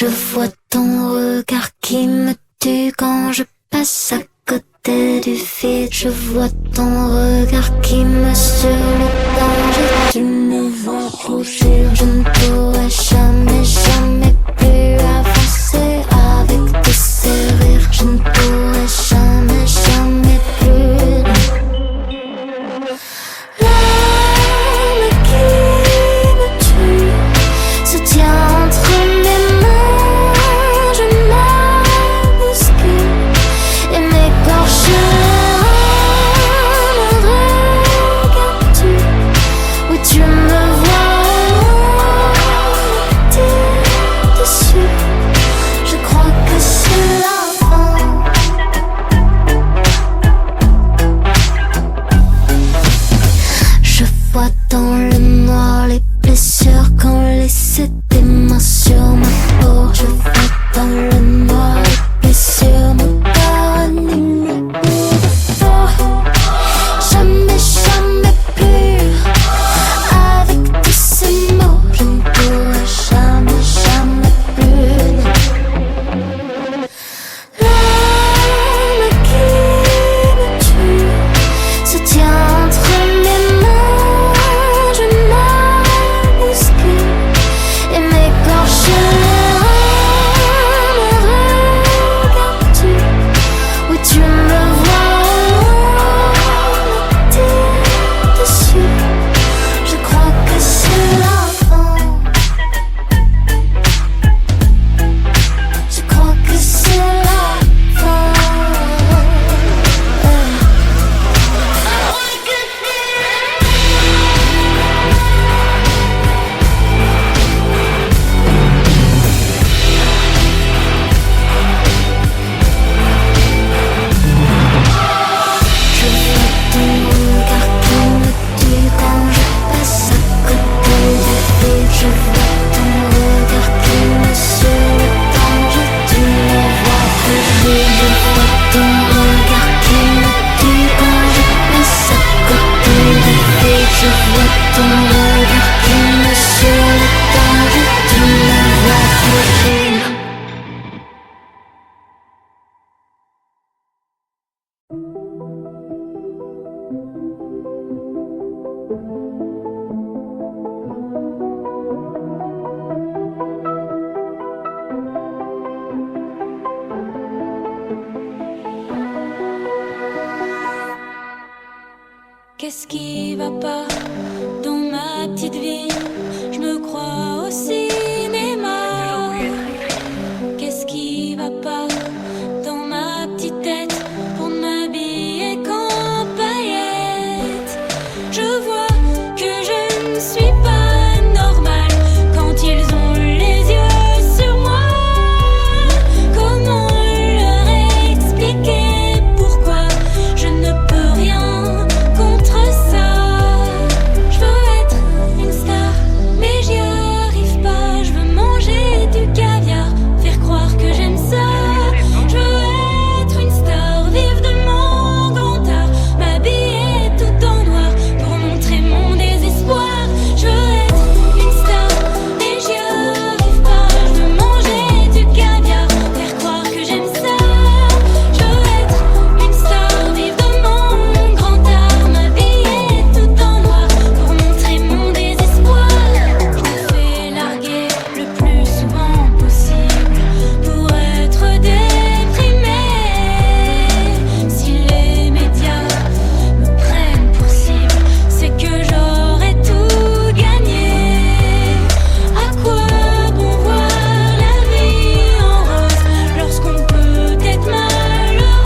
Je vois ton regard qui me tue quand je passe à côté du vide. Je vois ton regard qui me sur le danger. Tu me vois rougir, je ne pourrai jamais, jamais plus avancer avec tous ces rires. Je ne pourrai jamais, jamais plus. L'âme qui me tue se tient entre mes mains. Je la bouscule et m'écorche. Me regardes-tu? Oui, tu me vois. T'es dessus. Je crois que c'est la fin. Je vois dans le noir les blessures qu'ont laissé tes mains sur ma peau. Je vois dans le noir les blessures, mon cœur animé de feu. Jamais, jamais plus avec tous ces mots. Je ne pourrai jamais, jamais plus. L'âme qui me tue se tient entre mes mains. Je la bouscule et m'écorche. Me regardes-tu? Oui, tu me vois. T'es dessus. Je crois que c'est la fin. Je crois que c'est la fin. Je vois ton regard qui me tue quand je passe à côté du vide. Je vois ton regard qui me sur le danger. Tu me vois rougir. Je vois ton regard qui me tue quand je passe à côté du vide. Je vois ton regard qui me sur le danger. Tu me vois rougir. Qu'est-ce qui va pas dans ma petite vie? Je me crois au cinéma. Qu'est-ce qui va pas dans ma petite tête pour m'habiller qu'en paillettes? Je vois que je ne suis pas normale quand ils ont les yeux sur moi. Comment leur expliquer pourquoi je ne peux rien contre ça? Je veux être une star, mais j'y arrive pas. Je veux manger du caviar, faire croire que j'aime ça. Je veux être une star, vivre de mon grand art, m'habiller tout en noir pour montrer mon désespoir. Je veux être une star, mais j'y arrive pas. Je veux manger du caviar, faire croire que j'aime ça. Je veux être une star, vivre de mon grand art, m'habiller tout en noir pour montrer mon désespoir. Je me fais larguer le plus souvent possible pour être déprimée. Si les médias me prennent pour cible, c'est que j'aurais tout gagné. À quoi bon voir la vie en rose lorsqu'on peut être malheureuse?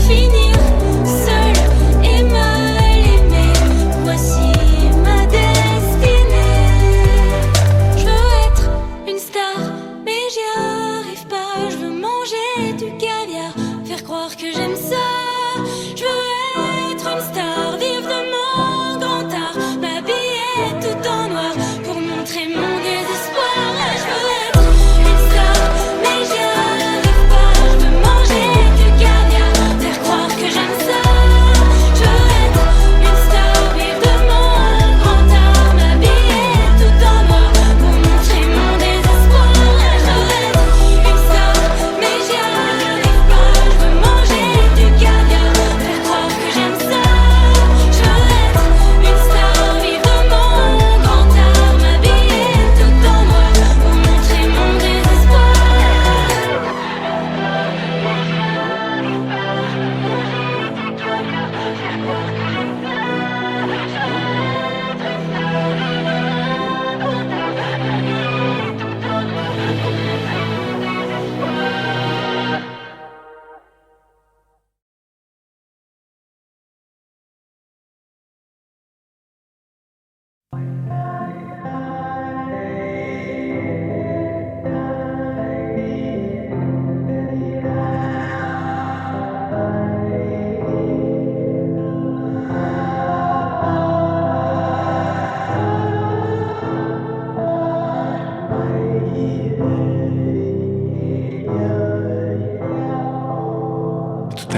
Finir seule et mal aimée, voici ma destinée. Je veux être une star, mais j'y arrive pas. Je veux manger du caviar, faire croire que j'aime ça. Je veux être une star, vivre de mon grand art, m'habiller tout en noir pour montrer mon désespoir. Je veux être une star, mais j'y arrive pas. Je veux manger du caviar, faire croire que j'aime ça. Je veux être une star, vivre de mon grand art, m'habiller tout en noir pour montrer mon désespoir.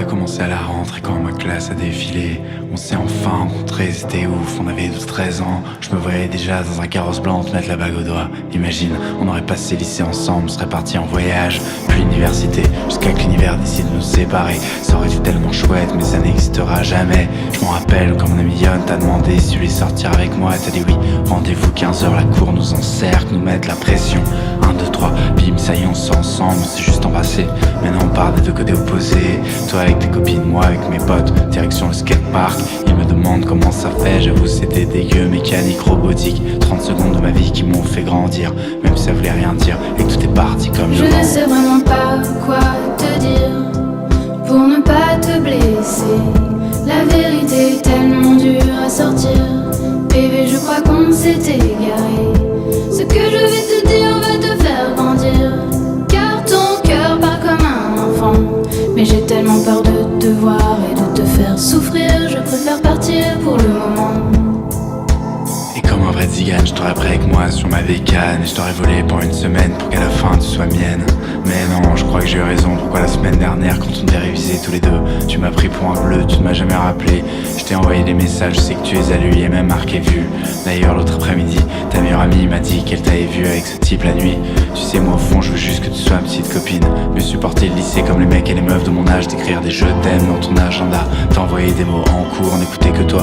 commencé à la rentrée quand ma classe a défilé. On s'est enfin rencontrés, c'était ouf, on avait 12-13 ans. Je me voyais déjà dans un carrosse blanc te mettre la bague au doigt. Imagine, on aurait passé le lycée ensemble, on serait partis en voyage, puis l'université, jusqu'à que l'univers décide de nous séparer. Ça aurait été tellement chouette, mais ça n'existera jamais. Je m'en rappelle quand mon ami Yon t'a demandé si tu voulais sortir avec moi. T'as dit oui, rendez-vous 15h, la cour nous encercle, nous mettre la pression. 1, 2, 3, bim, ça y est, on sort ensemble, on s'est juste embrassé. Maintenant on part des deux côtés opposés. Toi avec tes copines, moi avec mes potes, direction le skatepark. Ils me demandent comment ça fait, j'avoue c'était dégueu, mécanique, robotique. 30 secondes de ma vie qui m'ont fait grandir, même si ça voulait rien dire et que tout est parti comme je ne sais vraiment pas quoi te dire pour ne pas te blesser. La vérité est tellement dure à sortir. Bébé, je crois qu'on s'est égaré. Ce que je vais te dire va te faire grandir, car ton cœur part comme un enfant. Mais j'ai tellement peur de te voir et de te faire souffrir. Je préfère partir pour le moment. Et comme un vrai zigane, je t'aurais pris avec moi sur ma bécane. Et je t'aurais volé pour une semaine pour qu'à la fin tu sois mienne. Mais non, je crois que j'ai eu raison. Pourquoi la semaine dernière, quand on devait réviser tous les deux, tu m'as pris pour un bleu, tu ne m'as jamais rappelé. Je t'ai envoyé des messages, je sais que tu les as lus et même marqué vu. D'ailleurs l'autre après-midi, ta meilleure amie m'a dit qu'elle t'avait vu avec ce type la nuit. Tu sais, moi au fond je veux juste que tu sois ma petite copine. Mieux supporter le lycée comme les mecs et les meufs de mon âge. D'écrire des je t'aime dans ton agenda, t'envoyer des mots en cours, n'écouter que toi.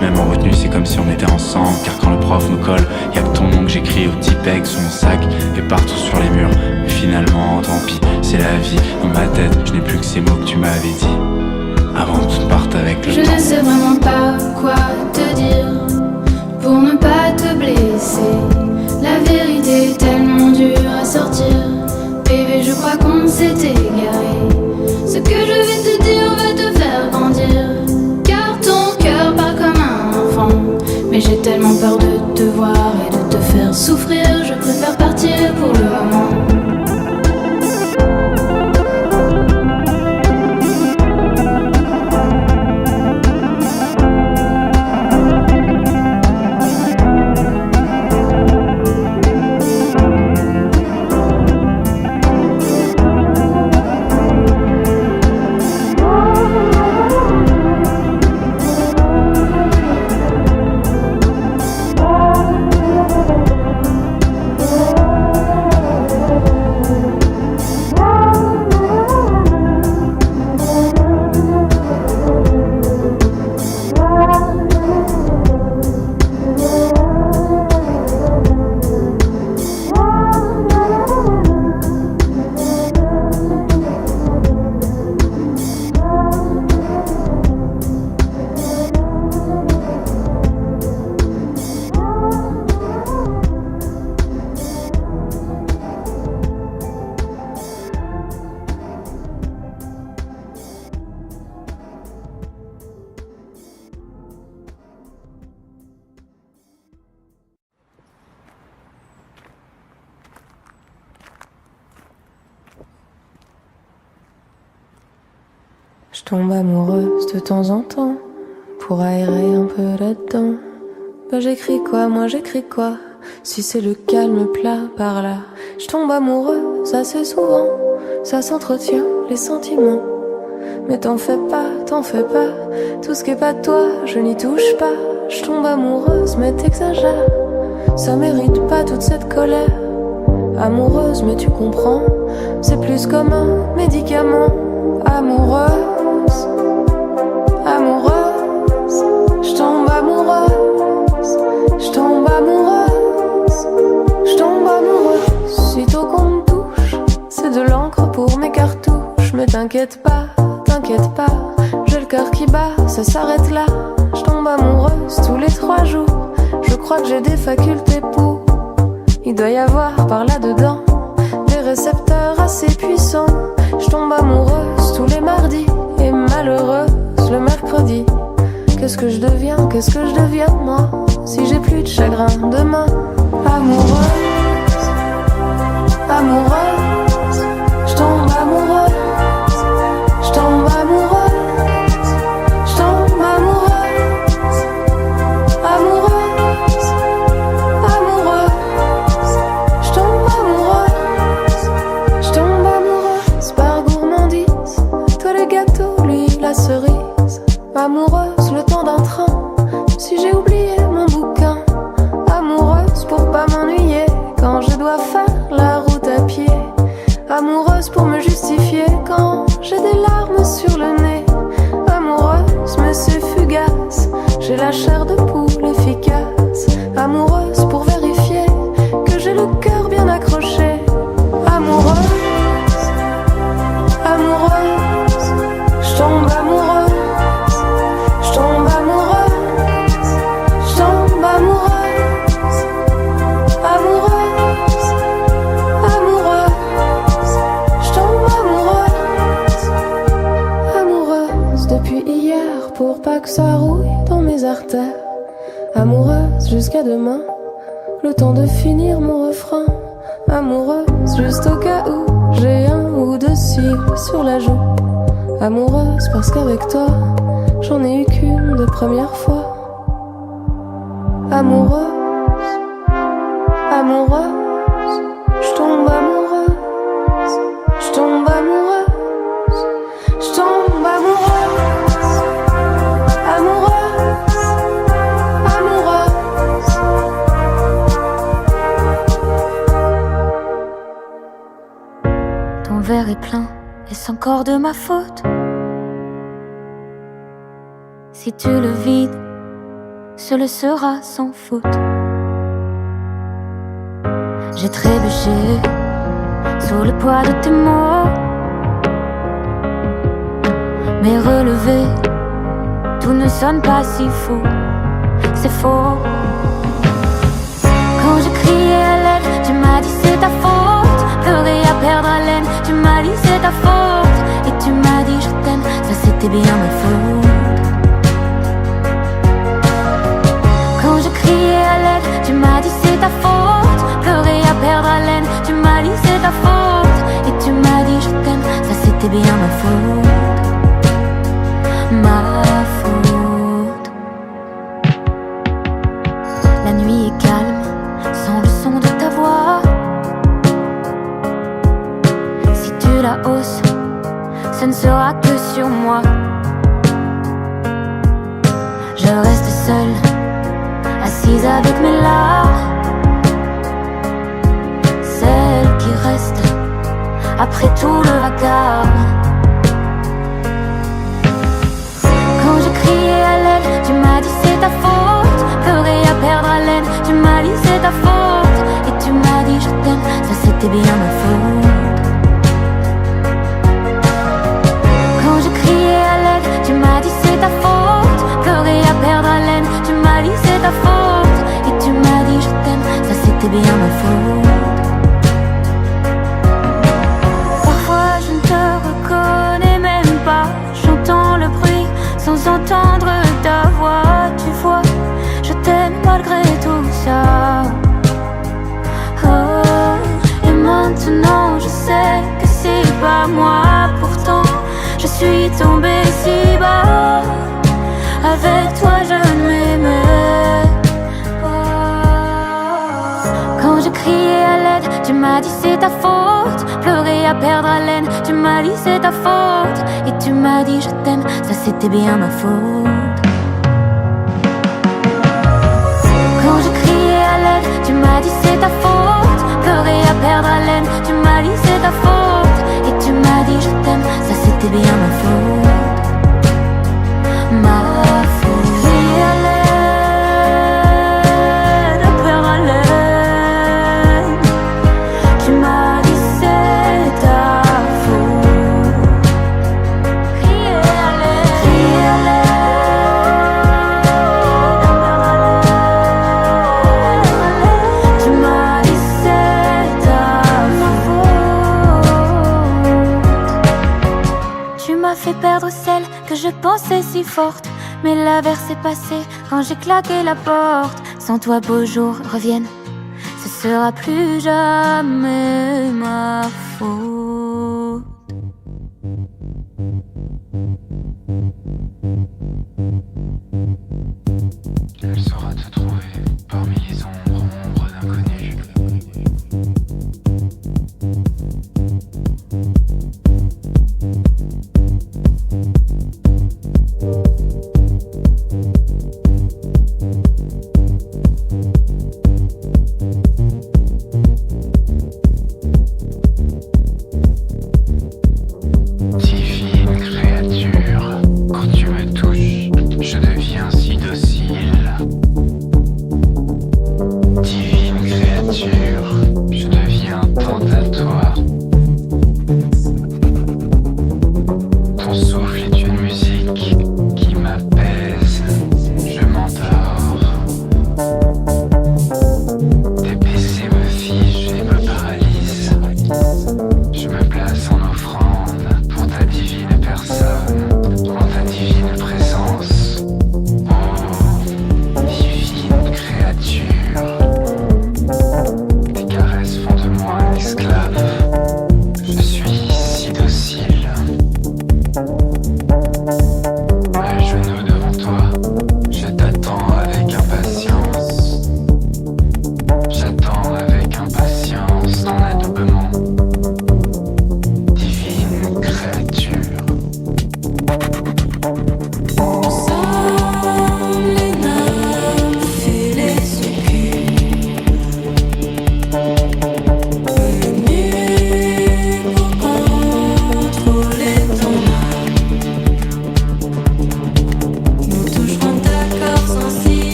Même en retenue c'est comme si on était ensemble. Car quand le prof nous colle, y'a que ton nom que j'écris au petit peg sur mon sac et partout sur les murs. Mais finalement tant pis, c'est la vie. Dans ma tête je n'ai plus que ces mots que tu m'avais dit avant que tout parte avec le je temps. Je ne sais vraiment pas quoi te dire pour ne pas te blesser. La vérité est tellement dure à sortir. Bébé, je crois qu'on s'est égaré. Ce que je vais te dire va te faire grandir, car ton cœur part comme un enfant. Mais j'ai tellement peur de te voir et de te faire souffrir. Je préfère partir pour le moment. Je tombe amoureuse de temps en temps pour aérer un peu là-dedans. Bah j'écris quoi, moi j'écris quoi, si c'est le calme plat par là. Je tombe amoureuse assez souvent, ça s'entretient les sentiments. Mais t'en fais pas, tout ce qui est pas de toi, je n'y touche pas. Je tombe amoureuse mais t'exagères, ça mérite pas toute cette colère. Amoureuse mais tu comprends, c'est plus comme un médicament. Amoureuse, amoureuse, je tombe amoureuse, je tombe amoureuse, je tombe amoureuse. Sitôt qu'on me touche, c'est de l'encre pour mes cartouches. Mais t'inquiète pas, j'ai le cœur qui bat, ça s'arrête là. Je tombe amoureuse tous les 3 jours, je crois que j'ai des facultés pour. Il doit y avoir par là-dedans des récepteurs assez puissants. Je tombe amoureuse tous les mardis et malheureuse le mercredi. Qu'est-ce que je deviens moi, si j'ai plus de chagrin demain. Amoureuse, amoureuse, je tombe amoureuse, je tombe amoureuse, je tombe amoureuse, amoureuse, amoureuse, je tombe amoureuse, je tombe amoureuse. Par gourmandise, toi le gâteau, lui Amoureuse pour me justifier quand j'ai des larmes sur le nez. Amoureuse mais c'est fugace, j'ai la chair de poule efficace. Amoureuse pour vérifier que j'ai le cœur bien accroché. Amoureuse, amoureuse, j'tombe amoureuse, j'tombe amoureuse, j'tombe amoureuse, amoureuse, amoureuse, j'tombe amoureuse, amoureuse depuis hier pour pas que ça rouille dans mes artères. Amoureuse jusqu'à demain, le temps de finir mon refrain. Amoureuse juste au cas où j'ai un ou deux cils sur la joue. Amoureuse parce qu'avec toi j'en ai eu qu'une de première fois. Amoureuse, amoureuse, j'tombe amoureuse, j'tombe amoureuse, j'tombe amoureuse, amoureuse, amoureuse. Ton verre est plein, est-ce encore de ma faute? Si tu le vides, ce le sera sans faute. J'ai trébuché sous le poids de tes mots, mais relevé, tout ne sonne pas si faux. C'est faux. Quand je criais à l'aide, tu m'as dit c'est ta faute. Pleurer à perdre haleine, tu m'as dit c'est ta faute. Et tu m'as dit je t'aime, ça c'était bien ma faute. Quand je criais à l'aide, tu m'as dit c'est ta faute. Pleurer à perdre haleine, tu m'as dit c'est ta faute. Et tu m'as dit je t'aime, ça c'était bien ma faute. Ma faute. La nuit est calme, sans le son de ta voix. Si tu la hausses, ce ne sera que sur moi. Je reste seule, assise avec mes larmes, celle qui reste après tout le vacarme. Quand je criais à l'aide, tu m'as dit c'est ta faute. Pleurer à perdre haleine, tu m'as dit c'est ta faute. Et tu m'as dit je t'aime, ça c'était bien ma faute. Quand je criais à l'aide, tu m'as dit c'est ta faute. Pleurer à perdre haleine, tu m'as dit c'est ta faute. Et tu m'as dit je t'aime, ça c'était bien ma faute. Parfois je ne te reconnais même pas, j'entends le bruit sans entendre ta voix. Tu vois, je t'aime malgré tout ça. Oh, et maintenant je sais que c'est pas moi. Pourtant je suis tombée si bas. Avec toi je ne m'aimais pas. Quand je criais à l'aide, tu m'as dit c'est ta faute. Pleurer à perdre haleine, tu m'as dit c'est ta faute. Et tu m'as dit je t'aime, ça c'était bien ma faute. Quand je criais à l'aide, tu m'as dit c'est ta faute. Pleurer à perdre haleine, tu m'as dit c'est ta faute. Et tu m'as dit je t'aime, ça c'était bien ma faute. Ma faute. Crier à l'aide, à perdre haleine, tu m'as dit c'est ta faute. Crier à l'aide, tu m'as dit c'est ta faute. Tu m'as fait perdre celle que je pensais si forte, mais l'averse est passée quand j'ai claqué la porte. Sans toi beaux jours reviennent, ce sera plus jamais ma faute. Elle saura te trouver parmi les ombres d'inconnus.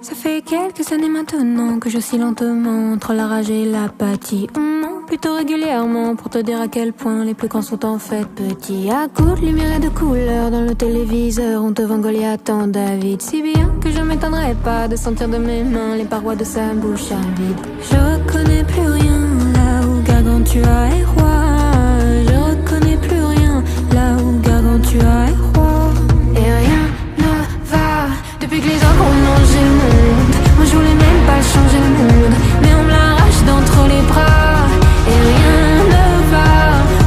Ça fait quelques années maintenant que j'oscille lentement entre la rage et l'apathie. Non, plutôt régulièrement pour te dire à quel point les plus grands sont en fait petits. À coups de lumière et de couleurs dans le téléviseur, on te vend Goliath en David. Si bien que je m'étonnerais pas de sentir de mes mains les parois de sa bouche à vide. Je reconnais plus rien là où Gargantua est roi. Je reconnais plus rien là où Gargantua est roi. Et rien ne va depuis que les ogres ont mangé le monde. Moi je voulais même pas changer le monde, mais on me l'arrache d'entre les bras. Et rien ne va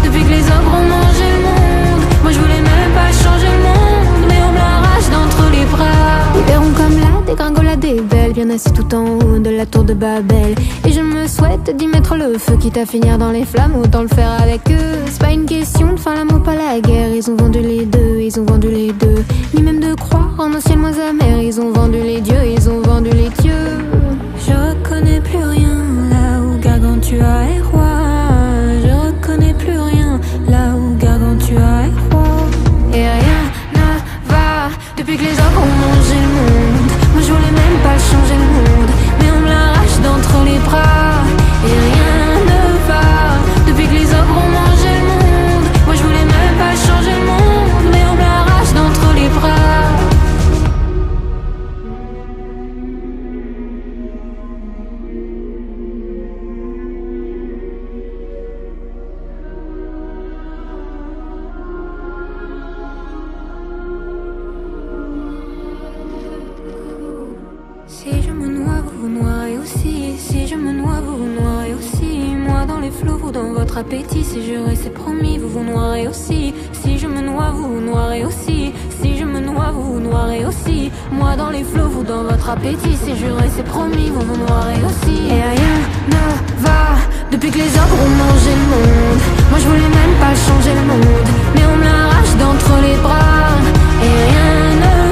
depuis que les ogres ont mangé le monde. Moi je voulais même pas changer le monde, mais on me l'arrache d'entre les bras. Ils verront comme la dégringolade est belle, bien assis tout en haut de la tour de Babel. Et je me souhaite d'y mettre le feu, quitte à finir dans les flammes, autant le faire avec eux. C'est pas une question de faire l'amour, pas la guerre. Ils ont vendu les deux, ils ont vendu les deux. Ni même de croire en un ciel moins amer. Ils ont vendu les dieux, ils ont vendu les dieux. Je reconnais plus rien là où Gargantua est roi. Je reconnais plus rien là où Gargantua est roi. Et rien ne va depuis que les ogres ont mangé le monde. Moi je voulais même pas changer le monde, mais on me l'arrache d'entre les bras. Et rien ne va depuis que les ogres ont mangé le monde. Moi je voulais même pas changer le monde, mais on me l'arrache d'entre les bras. Si je me noie, vous vous noierez aussi. Si je me noie, vous vous noierez aussi. Moi dans les flots, vous dans votre appétit. Si je reste promis, vous vous noierez aussi. Si je me noie, vous vous noierez aussi. Si je me noie, vous vous noierez aussi. Moi dans les flots, vous dans votre appétit. Si je reste promis, vous vous noierez aussi. Et rien ne va depuis que les ogres ont mangé le monde. Moi je voulais même pas changer le monde, mais on me l'arrache d'entre les bras. Et rien ne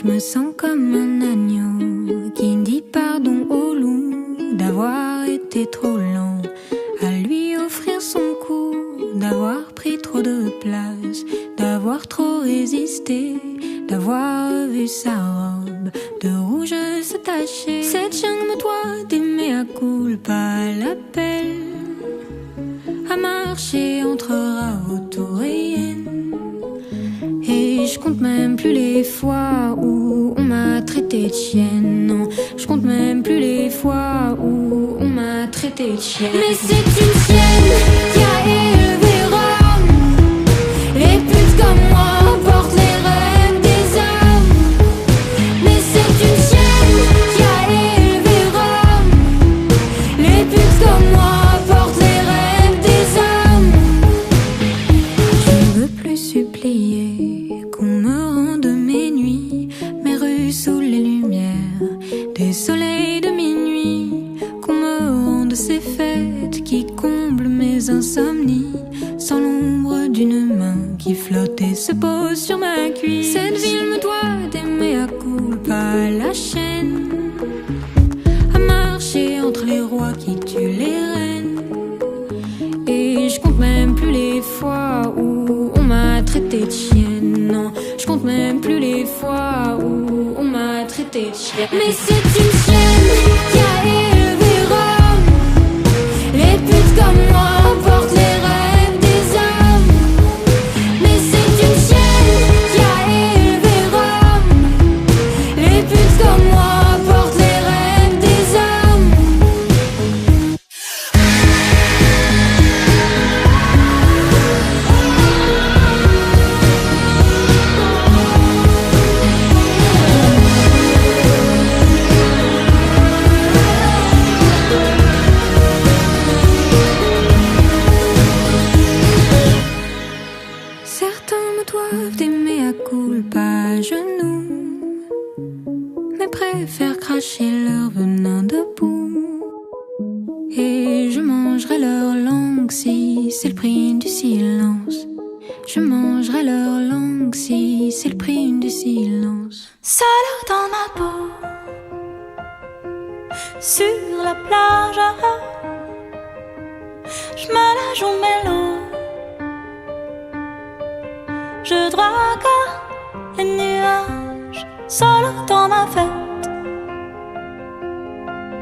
Je me sens comme un agneau qui dit pardon au loup d'avoir été trop lent à lui offrir son cou, d'avoir pris trop de place, d'avoir trop résisté, d'avoir vu sa robe de rouge se tacher. Cette jungle me doit d'aimer à culpa, l'appel à marcher entre rats et hyènes. Et je compte même plus les fois où on m'a traité de chienne. Non, je compte même plus les fois où on m'a traité de chienne. Mais c'est une chienne qui a élevé Rome. Les putes comme moi portent les rêves des hommes. Mais c'est une chienne qui a élevé Rome. Les putes comme moi portent les rêves des hommes. Je ne veux plus supplier qu'on me rende mes nuits, mes rues sous les lumières des soleils de minuit, qu'on me rende ces fêtes qui comblent mes insomnies, sans l'ombre d'une main qui flotte et se pose sur ma cuisse. Cette ville me doit d'aimer à culpa, la chaîne à marcher entre les rois qui tuent les reines. Et je compte même plus les fois où on m'a traité de chienne. Non, je compte même plus les fois où on m'a traité de chienne. Mais c'est une chienne qui a élevé Rome. Les putes comme moi portent les rêves des hommes. Mais c'est une chienne qui a élevé Rome. Les putes comme moi portent les rêves des hommes. Certains me doivent d'aimer à culpa à genoux, mais préfèrent cracher leur venin debout. Et je mangerai leur langue si c'est le prix du silence. Je mangerai leur langue si c'est le prix du silence. Seule dans ma peau, sur la plage, je me la joue mélo. Je drague les nuages, seule dans ma fête.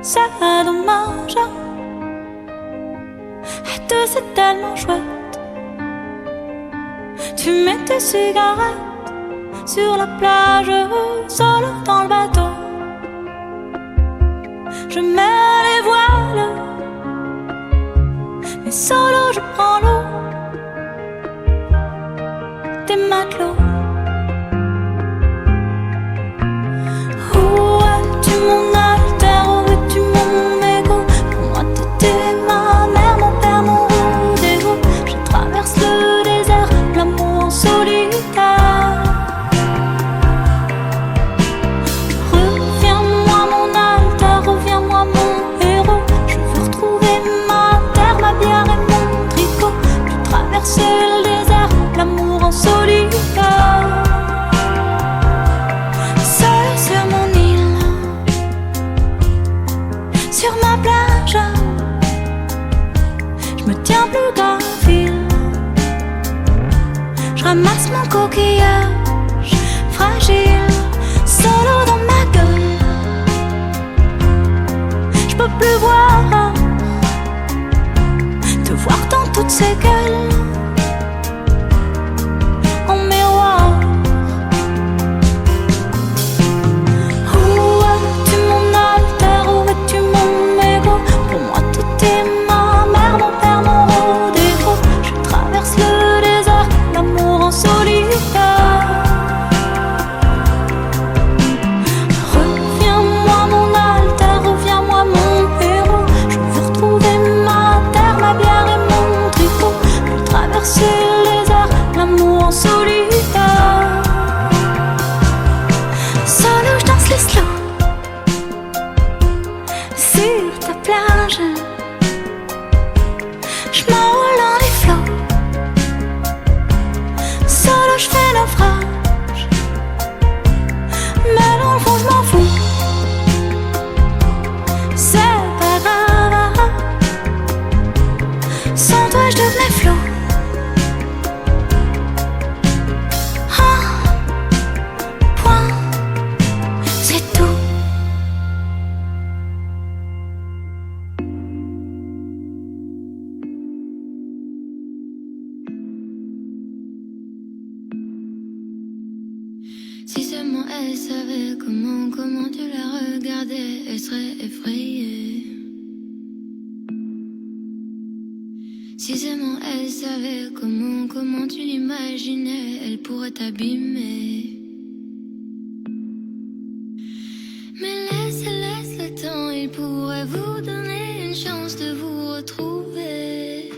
C'est dommage, être c'est tellement chouette. Tu mets tes cigarettes sur la plage, seule dans le bateau. Je mets les voiles, mais solo je prends l'eau des matelots. Où es-tu mon alter, où es-tu mon égo? Pour moi t'étais ma mère, mon père, mon rendez-vous. Je traverse le désert, l'amour en solitaire. elle savait comment tu la regardais, elle serait effrayée. Si seulement elle savait comment tu l'imaginais, elle pourrait t'abîmer. Mais laisse le temps, il pourrait vous donner une chance de vous retrouver.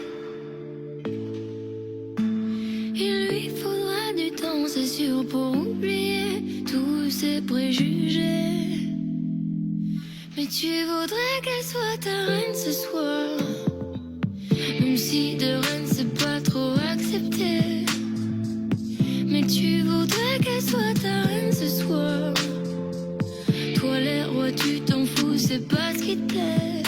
Il lui faudra du temps, c'est sûr, pour oublier tous ses préjugés. Mais tu voudrais qu'elle soit ta reine ce soir, même si de reine c'est pas trop accepté. Mais tu voudrais qu'elle soit ta reine ce soir. Toi les rois tu t'en fous, c'est pas ce qui te plaît.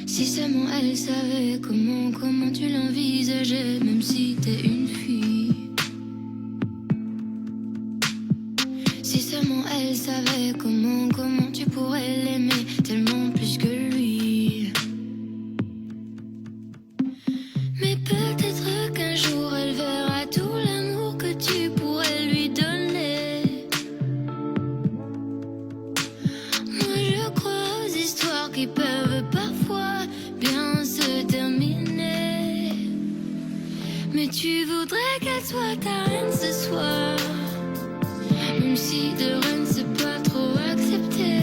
Si seulement elle savait comment tu l'envisageais, même si t'es une fille. Si seulement elle savait comment tu pourrais l'aimer tellement plus que lui. Mais peut-être qu'un jour elle verra tout l'amour que tu pourrais lui donner. Moi je crois aux histoires qui peuvent parfois bien se terminer. Mais tu voudrais qu'elle soit ta reine ce soir, même si de reine c'est pas trop accepté.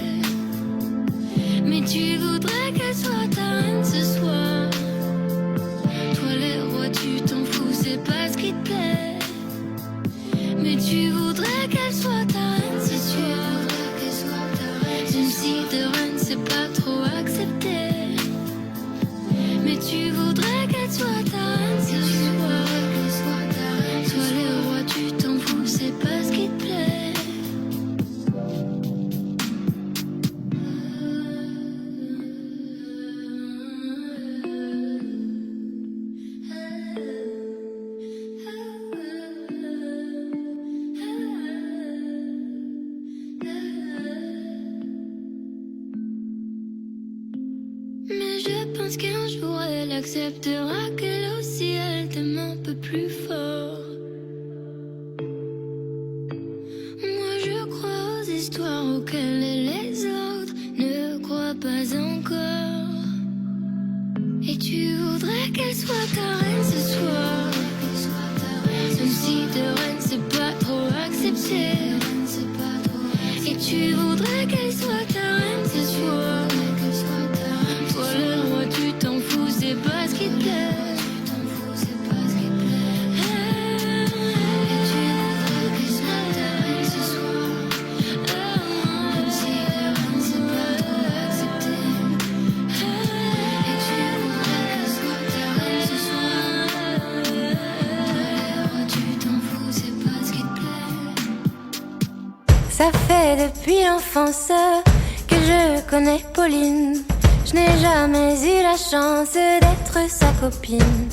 Mais tu voudrais qu'elle soit ta reine ce soir. Toi les rois tu t'en fous, c'est pas ce qui te plaît. Mais tu voudrais qu'elle soit ta reine, c'est sûr. Même si de reine c'est pas trop accepté. Mais tu voudrais qu'elle soit ta reine ce soir. Toi les rois tu t'en fous, c'est pas ce qui te plaît. Mais je pense qu'un jour elle acceptera qu'elle aussi elle t'aime un peu plus fort. Moi je crois aux histoires auxquelles les autres ne croient pas encore. Et tu voudrais qu'elle soit ta reine ce soir, même si de reine c'est pas trop accepté. Et tu voudrais qu'elle soit ta reine ce soir. Toi le roi tu t'en fous, c'est pas ce qui te plaît. Et tu voudrais qu'elle soit ta reine ce soir, même si de reine c'est pas trop accepté. Et tu voudrais qu'elle soit ta reine ce soir. Toi le roi tu t'en fous, c'est pas ce qui te plaît. Ça fait depuis l'enfance que je connais Pauline. Je n'ai jamais eu la chance d'être sa copine.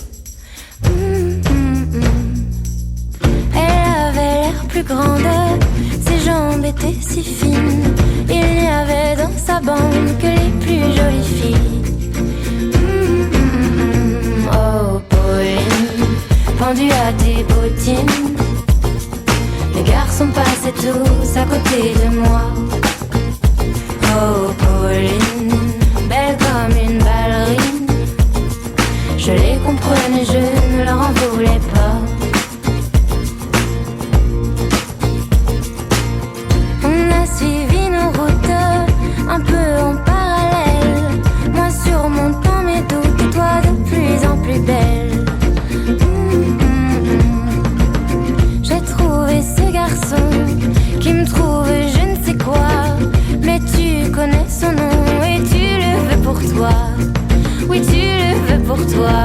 Elle avait l'air plus grande, ses jambes étaient si fines. Il n'y avait dans sa bande que les plus jolies filles. Oh Pauline, pendue à tes bottines. Les garçons passaient tous à côté de moi. Oh Pauline, belle comme une ballerine. Je les comprenais, je ne leur en voulais pas. On a suivi nos routes un peu en parallèle. Moi surmontant mes doutes et toi de plus en plus belle. J'ai trouvé ce garçon qui me trouve je ne sais quoi. Mais tu connais son nom et tu le veux pour toi. Oui tu le veux pour toi.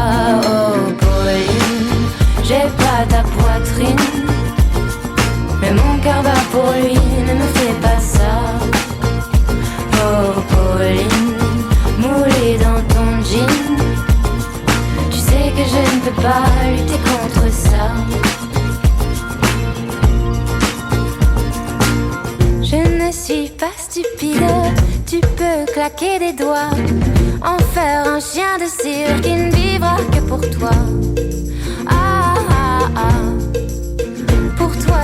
Oh Pauline, j'ai pas ta poitrine, mais mon cœur bat pour lui, ne me fais pas ça. Oh Pauline, moulée dans ton jean, tu sais que je ne peux pas lutter contre ça. Je ne suis pas stupide, tu peux claquer des doigts, en faire un chien de cirque qui ne vivra que pour toi. Ah ah ah, pour toi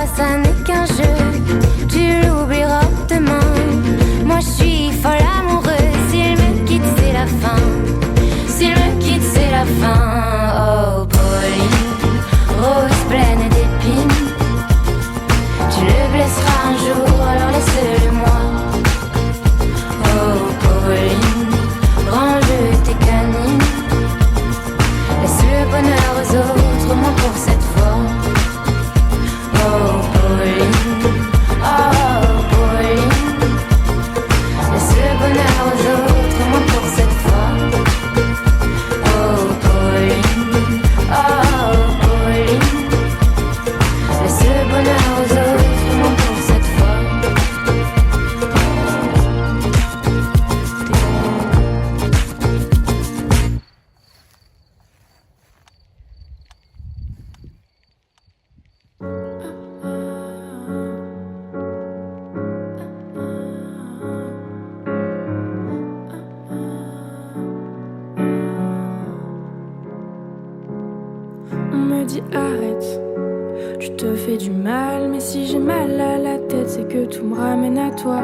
fait du mal, mais si j'ai mal à la tête, c'est que tout me ramène à toi.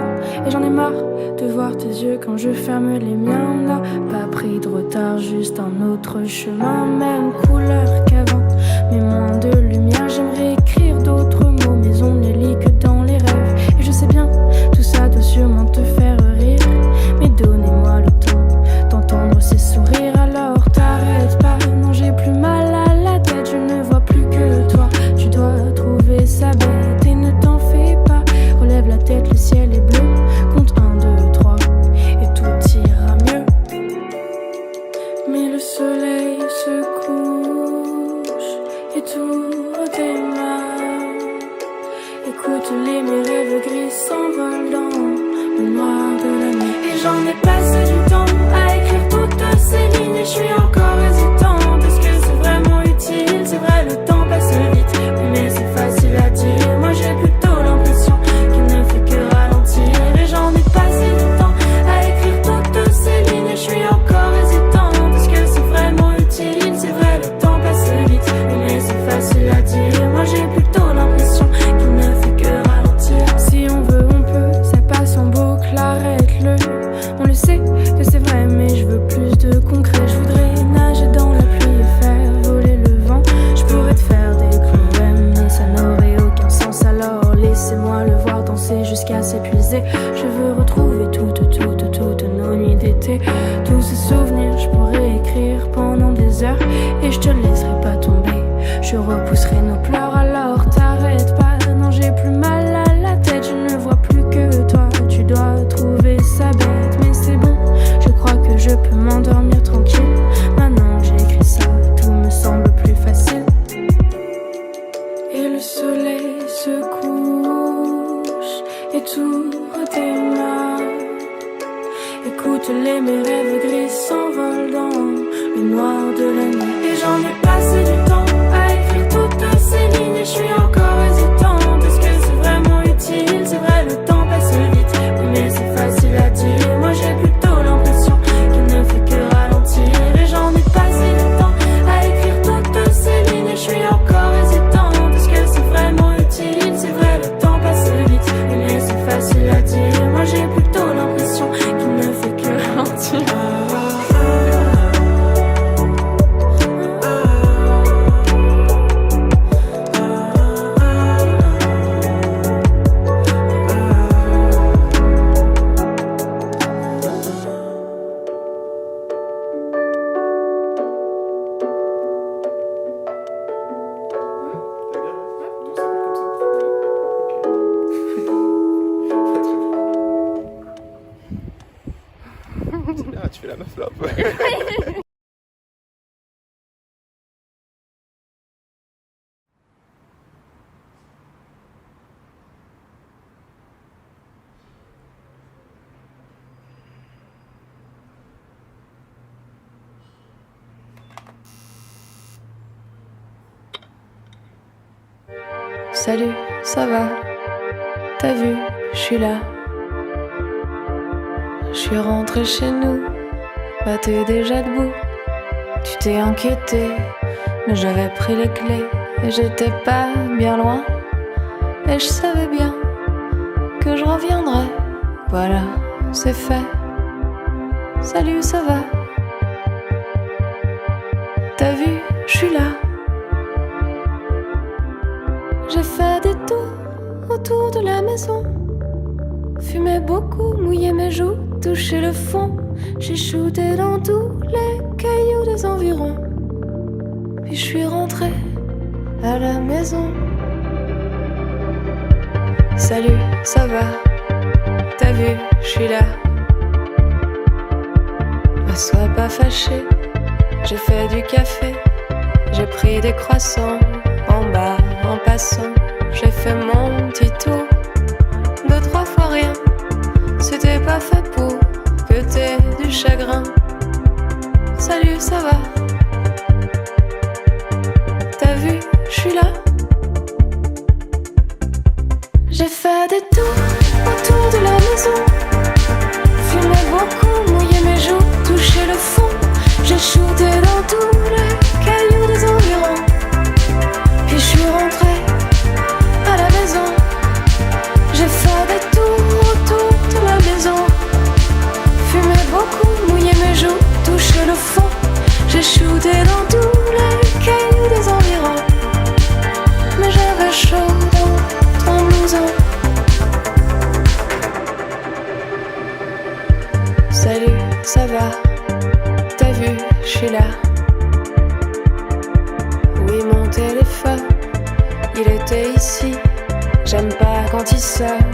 Et j'en ai marre de voir tes yeux quand je ferme les miens. On n'a pas pris de retard, juste un autre chemin. Même couleur qu'avant, mais moins de lumière. J'aimerais écrire d'autres mots, mais on ne lit que dans les rêves. Et je sais bien, tout ça doit sûrement te faire rire, mais donnez-moi le temps d'entendre ces sourires. Alors t'arrêtes pas, non j'ai plus mal à la tête. Je ne vois plus que toi, tu dois trouver ça bête. Et ne t'en fais pas, relève la tête, le ciel est bleu. Compte 1, 2, 3 et tout ira mieux. Mais le soleil se couche et tout redémarre. Écoute mes rêves gris s'envolent dans le noir de la nuit. Et j'en ai passé du temps à écrire toutes ces lignes. Et je suis encore hésitante, est-ce que c'est vraiment utile? C'est vrai, le temps passe vite, oui, mais c'est facile à dire. Moi j'ai plutôt l'impression qu'il ne fait que ralentir. Et j'en ai passé du temps à écrire toutes ces lignes. Et je suis encore hésitante, est-ce que c'est vraiment utile? C'est vrai, le temps passe vite, oui, mais c'est facile à dire. Moi j'ai plutôt l'impression qu'il ne fait que ralentir. Si on veut, on peut, ça passe en boucle, arrête-le. On le sait que c'est vrai, mais je veux plus de concret. Je voudrais nager dans la pluie et faire voler le vent. Je pourrais te faire des problèmes, mais ça n'aurait aucun sens. Alors laissez-moi le voir danser jusqu'à s'épuiser. Je veux retrouver toutes nos nuits d'été. Tous ces souvenirs, je pourrais écrire pendant des heures. Et je te laisserai pas tomber, je repousserai nos pleurs. Alors t'arrêtes pas, non j'ai plus mal à la tête. Je ne vois plus que toi, tu dois trouver ça bête. Mais c'est bon, je crois que je peux m'endormir tranquille. Maintenant que j'écris ça, tout me semble plus facile. Et le soleil se couche et tout redémarre. Écoute mes rêves gris s'envolent dans le noir de la nuit. Et j'en ai passé du temps à écrire toutes ces lignes. Et je suis encore hésitante, est-ce que c'est vraiment utile? C'est vrai, le temps passe vite, oui, mais c'est facile à dire. Moi j'ai plutôt l'impression qu'il ne fait que ralentir. Et j'en ai passé du temps à écrire toutes ces lignes. Et je suis encore hésitante, est-ce que c'est vraiment utile? C'est vrai, le temps passe vite, oui, mais c'est facile à dire. Moi j'ai plutôt l'impression qu'il ne fait que ralentir. Tu fais la meuf là. Salut, ça va? T'as vu, je suis là. Je suis rentrée chez nous, bah t'es déjà debout. Tu t'es inquiété, mais j'avais pris les clés et j'étais pas bien loin. Et je savais bien que je reviendrais. Voilà, c'est fait. Salut, ça va? T'as vu, je suis là. J'ai fait des tours autour de la maison. Fumé beaucoup, mouillé mes joues, touché le fond. J'ai shooté dans tous les cailloux des environs. Puis je suis rentrée à la maison. Salut, ça va? T'as vu, je suis là. Bah, sois pas fâché, j'ai fait du café. J'ai pris des croissants en bas, en passant. J'ai fait mon petit tour, 2-3 fois rien. C'était pas fait pour que t'aies du chagrin. Salut, ça va? T'as vu, je suis là. J'ai fait des tours autour de la maison. Fumé beaucoup, mouillé mes joues, touché le fond. J'ai shooté dans tous les cailloux des environs. Puis je suis rentrée ça va, t'as vu, je suis là. Oui, mon téléphone, il était ici. J'aime pas quand il sonne,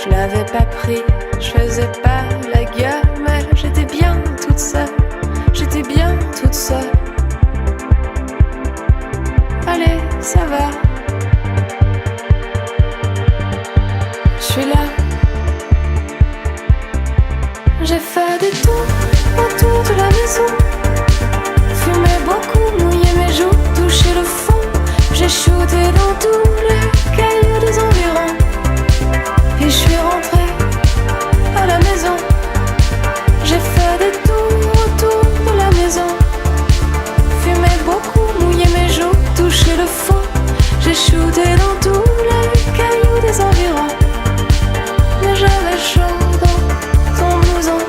je l'avais pas pris. Je faisais pas la gueule, mais j'étais bien toute seule. J'étais bien toute seule. Allez, ça va. Je suis là. J'ai fait des tours autour de la maison. Fumé beaucoup, mouillé mes joues, touché le fond. J'ai shooté dans tous les cailloux des environs. Puis je suis rentrée à la maison. J'ai fait des tours autour de la maison. Fumé beaucoup, mouillé mes joues, touché le fond. J'ai shooté dans tous les cailloux des environs. Mais j'avais chaud dans ton blouson.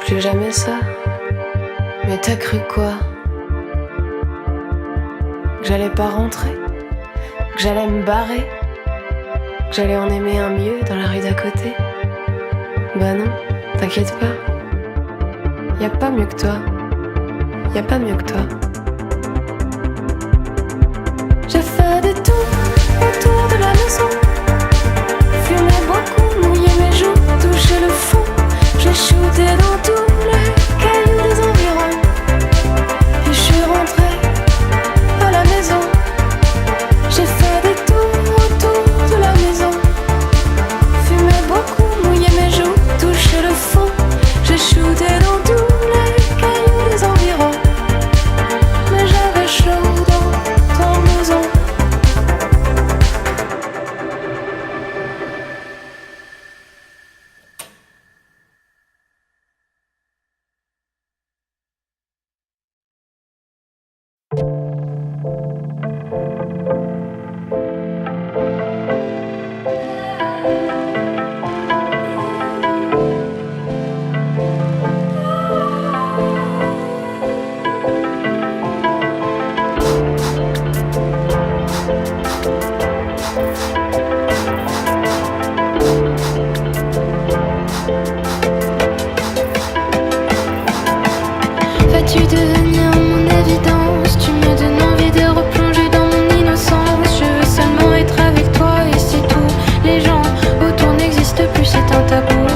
Plus jamais ça. Mais t'as cru quoi? Que j'allais pas rentrer? Que j'allais me barrer? Que j'allais en aimer un mieux dans la rue d'à côté? Bah non, t'inquiète pas. Y'a pas mieux que toi. Y'a pas mieux que toi. J'ai fait des tours autour de la maison. Fumé beaucoup, mouillé mes joues, touché le fond. J'ai shooté dans tous les cailloux des environs. Puis je suis rentrée à la maison. J'ai fait des tours autour de la maison. Fumé beaucoup, mouillé mes joues, touché le fond. J'ai shooté dans tous les cailloux des environs. Mais j'avais chaud dans ton blouson. Vas-tu devenir mon évidence? Tu me donnes envie de replonger dans mon innocence. Je veux seulement être avec toi et c'est tout. Les gens autour n'existent plus, c'est un tabou.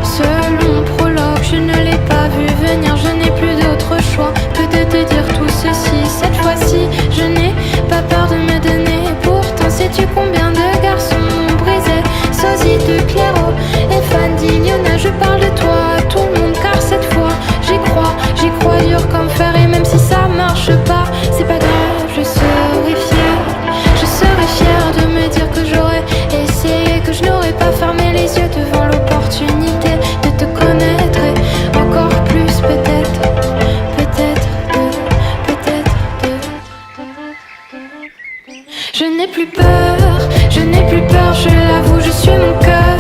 Ce long prologue, je ne l'ai pas vu venir. Je n'ai plus d'autre choix que de te dire tout ceci. Cette fois-ci, je n'ai pas peur de me donner. Pourtant, sais-tu combien de garçons m'ont brisé? Sosie de Clairo et fan d'Iliona. Je parle de toi à tout le monde car cette fois j'y crois dur comme fer. Et même si ça marche pas, c'est pas grave, je serai fière de me dire que j'aurais essayé, que je n'aurais pas fermé les yeux devant l'opportunité de te connaître et encore plus peut-être Je n'ai plus peur, je l'avoue, je suis mon cœur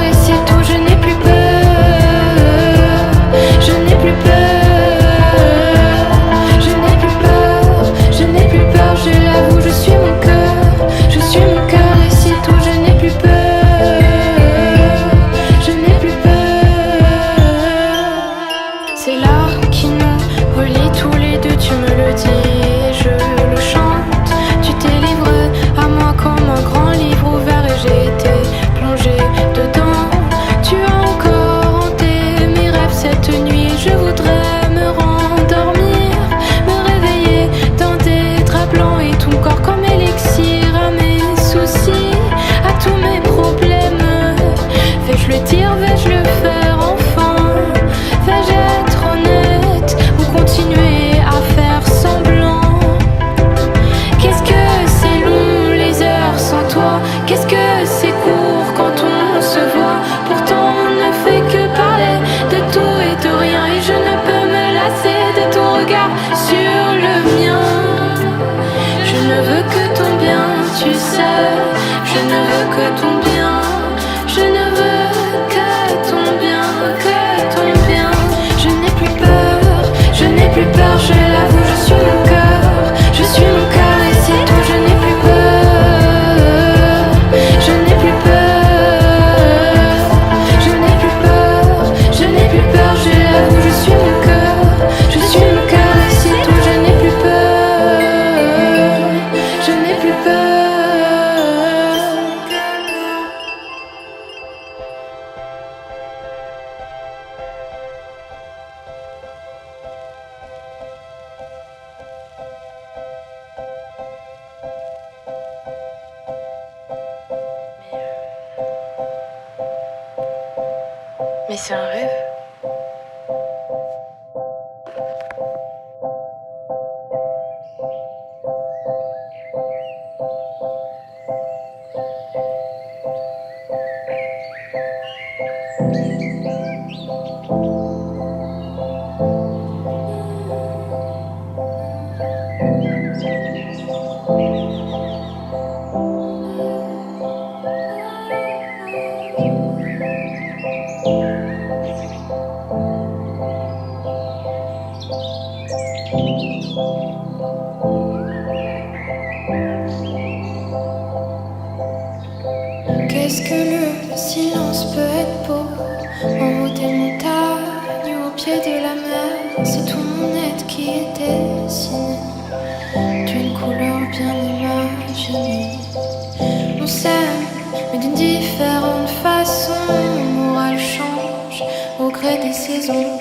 et c'est tout, je n'ai plus peur. Je n'ai plus peur, je l'avoue, je suis mon cœur et c'est tout, je n'ai plus peur. C'est l'art qui nous relie tous les deux, tu me le dis et je le chante. Tu t'es livré à moi comme un grand livre ouvert et j'ai été plongée dedans. c'est un rêve. Qu'est-ce que le silence peut être beau en haut des montagnes ou au pied de la mer? C'est tout mon être qui est dessiné d'une couleur bien imaginée. On s'aime, mais d'une différente façon. Mon moral change au gré des saisons.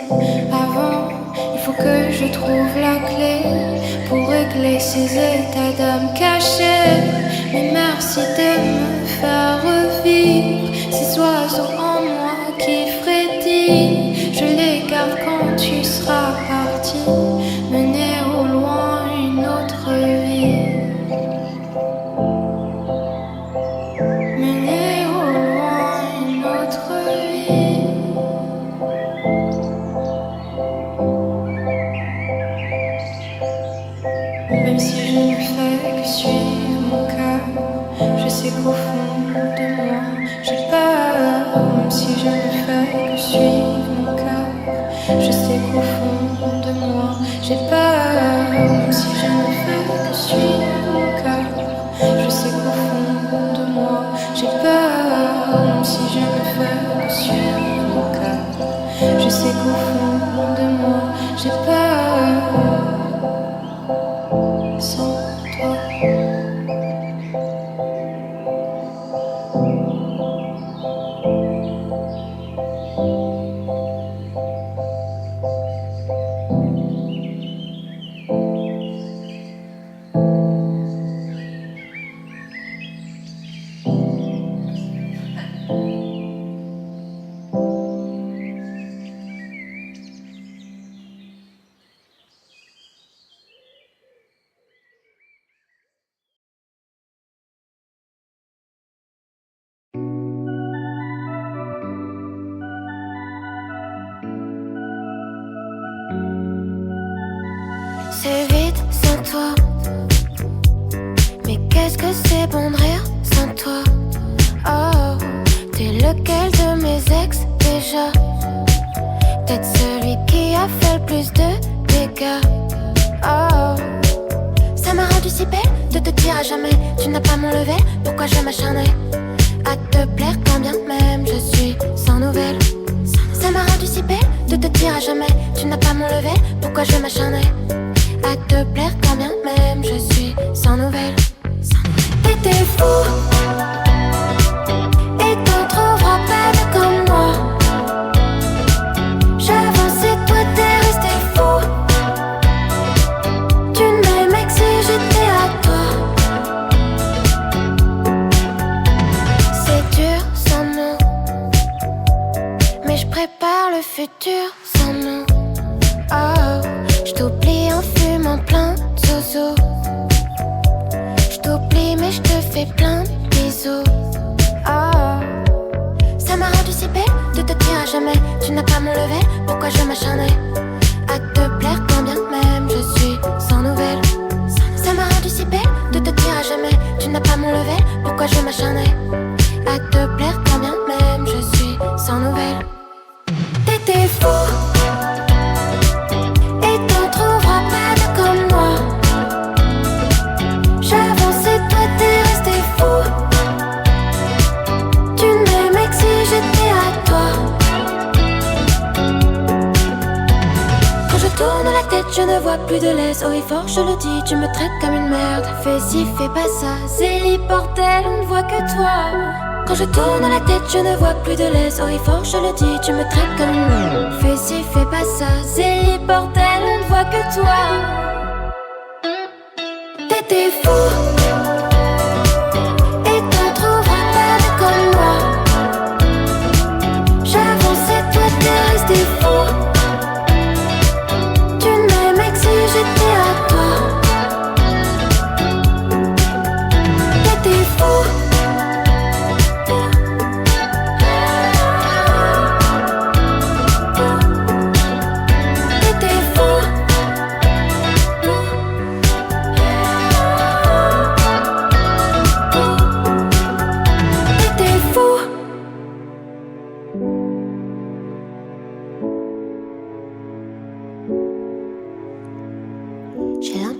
Avant, il faut que je trouve la clé pour régler ces états d'âme cachés. Mais merci de me faire revivre ces oiseaux en moi qui frétillent. Je les garde quand tu seras parti, mener au loin une autre vie. Mener au loin une autre vie. Même si je ne fais que suivre mon cœur, je sais qu'au fond de moi j'ai peur. Même si je ne fais que suivre mon cœur, je sais qu'au fond de moi j'ai peur. Même si je ne fais que suivre mon cœur, je sais qu'au fond de moi j'ai peur. Même si je ne fais que suivre mon cœur, je sais qu'au fond de moi j'ai peur. Sans toi. C'est vide sans toi. Mais qu'est-ce que c'est bon de rire sans toi? Oh, t'es lequel de mes ex déjà? Peut-être celui qui a fait le plus de dégâts. Oh, ça m'a rendu si belle de te dire à jamais tu n'as pas mon level. Pourquoi je m'acharnerais à te plaire quand bien même je suis sans nouvelles? Ça m'a rendu si belle de te dire à jamais tu n'as pas mon level. Pourquoi je m'acharnerais à te plaire quand bien même je suis sans nouvelles. T'étais fou et t'en trouveras pas de comme moi. J'avançais, toi t'es resté fou. Tu m'aimais que si j'étais à toi. C'est dur sans nous, mais je prépare le futur sans nous. Oh, je t'oublie en fumant plein de zozo. Je t'oublie mais je te fais plein de bisous. Oh, ça m'a rendu si belle de te dire à jamais tu n'as pas mon level. Pourquoi je m'acharnerais à te plaire quand bien même je suis sans nouvelles? Ça m'a rendu si belle de te dire à jamais tu n'as pas mon level. Pourquoi je m'acharnerais à te plaire quand bien même je suis sans nouvelles? T'étais fou et t'en trouveras pas de comme moi. J'avançais, toi t'es resté fou. Tu n'aimais que si j'étais à toi. Quand je tourne la tête, je ne vois plus de laisse. Oh et fort, je le dis, tu me traites comme une merde. Fais ci, fais pas ça, Zélie, bordel, on ne voit que toi. Quand je tourne la tête, je ne vois plus de laisse. Oh et fort, je le dis, tu me traites comme une merde. Fais ci, fais pas ça, Zélie, bordel, on ne voit que toi. T'étais fou et t'en trouveras pas de comme moi. J'avançais, toi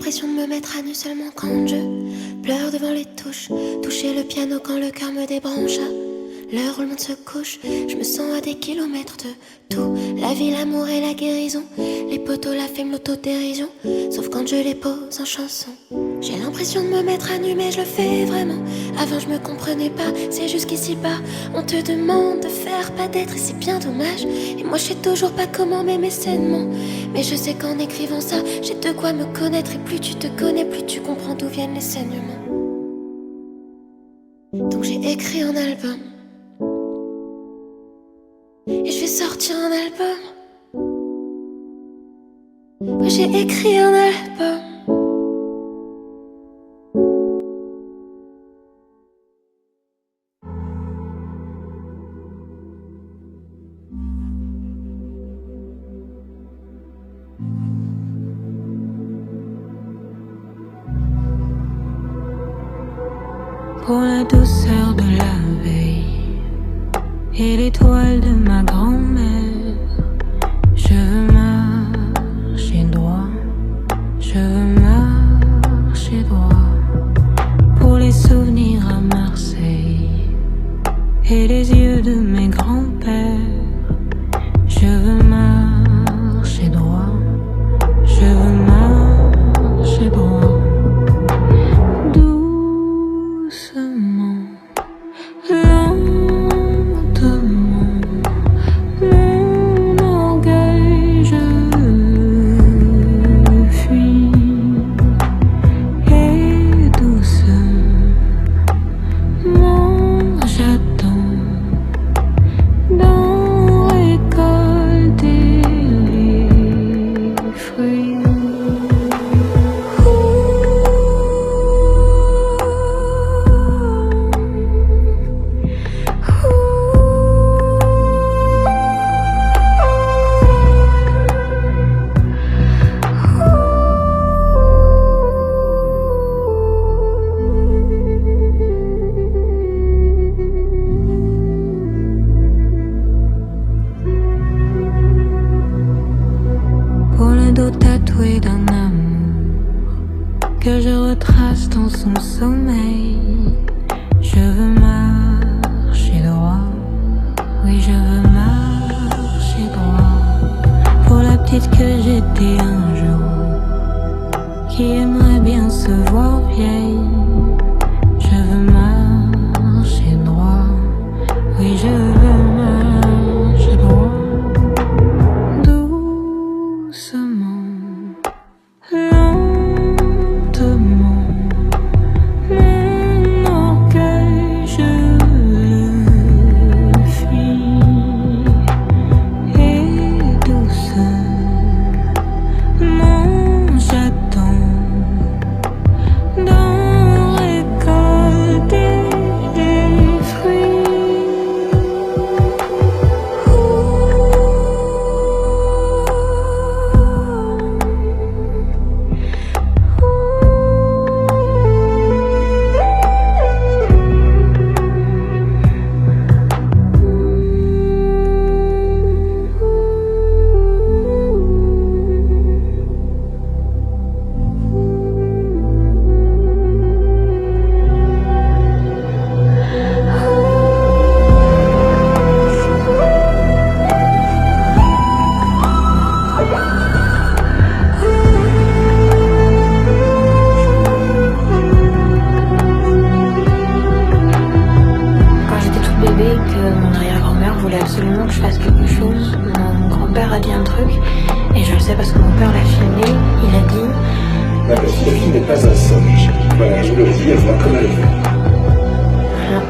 l'impression de me mettre à nu seulement quand je pleure devant les touches. Toucher le piano quand le cœur me débranche. L'heure où le monde se couche, je me sens à des kilomètres de tout. La vie, l'amour et la guérison, les poteaux, la femme, l'autodérision. Sauf quand je les pose en chanson. J'ai l'impression de me mettre à nu mais je le fais vraiment. Avant je me comprenais pas, c'est juste qu'ici-bas on te demande de faire, pas d'être et c'est bien dommage. Et moi je sais toujours pas comment m'aimer sainement. Mais je sais qu'en écrivant ça, j'ai de quoi me connaître. Et plus tu te connais, plus tu comprends d'où viennent les saignements. Donc j'ai écrit un album. Et je vais sortir un album. Ouais, j'ai écrit un album. Pour la douceur de la veille et l'étoile de ma grand-mère, je veux marcher droit, je veux marcher droit. Pour les souvenirs à Marseille et les yeux de mes grands-pères, je veux marcher droit, je veux marcher droit. Tatoué d'un amour que je retrace dans son sommeil. Je veux marcher droit, oui je veux marcher droit. Pour la petite que j'étais un jour, qui aimerait bien se voir vieille. Je veux marcher droit, oui je veux marcher droit. Doucement, lentement, mon orgueil je le fuis. Et doucement j'attends dans récolter des fruits. Mon arrière-grand-mère voulait absolument que je fasse quelque chose. Mon grand-père a dit un truc, et je le sais parce que mon père l'a filmé. Il a dit... La petite fille n'est pas un singe. Voilà, je le dis, elle voit comme elle veut. Voilà.